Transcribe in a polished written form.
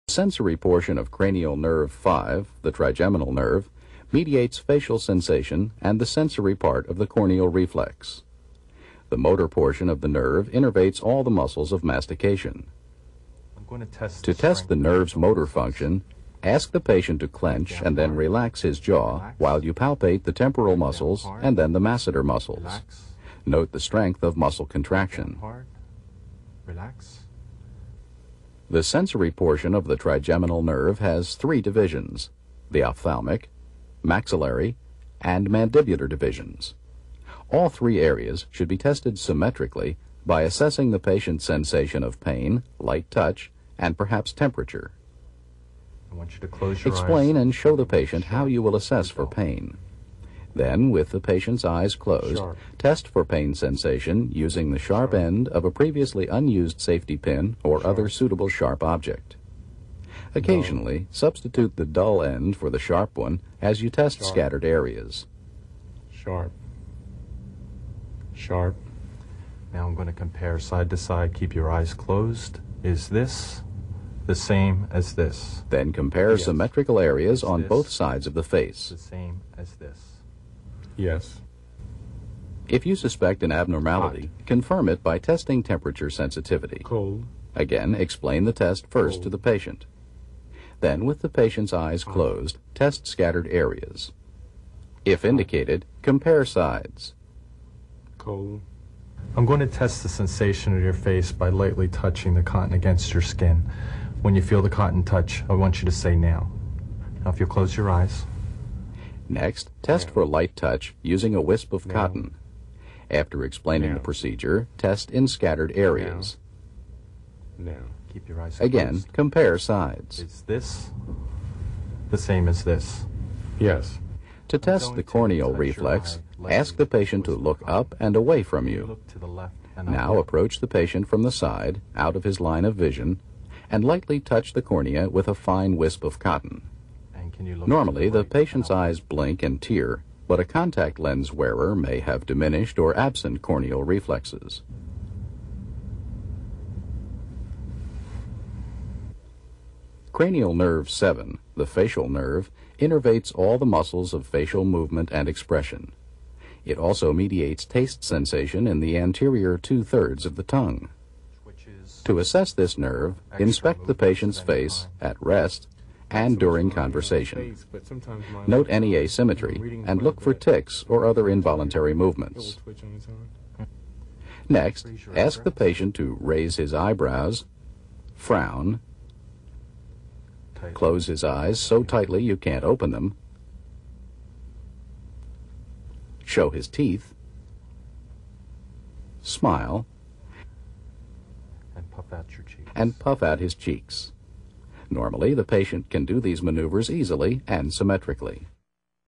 The sensory portion of cranial nerve 5, the trigeminal nerve, mediates facial sensation and the sensory part of the corneal reflex. The motor portion of the nerve innervates all the muscles of mastication. To test the nerve's motor function, ask the patient to clench and then relax his jaw while you palpate the temporal muscles and then the masseter muscles. Note the strength of muscle contraction. The sensory portion of the trigeminal nerve has 3 divisions: the ophthalmic, maxillary, and mandibular divisions. All 3 areas should be tested symmetrically by assessing the patient's sensation of pain, light touch, and perhaps temperature. I want you to close your eyes. Explain and show the patient how you will assess for pain. Then, with the patient's eyes closed, test for pain sensation using the sharp end of a previously unused safety pin or other suitable sharp object. Occasionally, substitute the dull end for the sharp one as you test scattered areas. Sharp. Sharp. Now I'm going to compare side to side. Keep your eyes closed. Is this the same as this? Then compare symmetrical areas on both sides of the face. The same as this? Yes. If you suspect an abnormality, confirm it by testing temperature sensitivity. Cold. Again, explain the test first to the patient. Then, with the patient's eyes closed, test scattered areas. If indicated, compare sides. Cold. I'm going to test the sensation of your face by lightly touching the cotton against your skin. When you feel the cotton touch, I want you to say now. Now if you'll close your eyes. Next, test for light touch using a wisp of cotton. After explaining the procedure, test in scattered areas. Now. Keep your eyes Again, closed. compare sides. Is this the same as this? Yes. To test the corneal reflex, ask the patient to look up and away from you. Look to the left and Now up. approach the patient from the side, out of his line of vision, and lightly touch the cornea with a fine wisp of cotton. And can you look Normally, to the right patient's and up? eyes blink and tear, but a contact lens wearer may have diminished or absent corneal reflexes. Cranial nerve 7, the facial nerve, innervates all the muscles of facial movement and expression. It also mediates taste sensation in the anterior 2/3 of the tongue. To assess this nerve, inspect the patient's face at rest and during conversation. Note any asymmetry and look for tics or other involuntary movements. Next, ask the patient to raise his eyebrows, frown, close his eyes so tightly you can't open them, show his teeth, smile, and puff out your cheeks. and puff out his cheeks. Normally, the patient can do these maneuvers easily and symmetrically.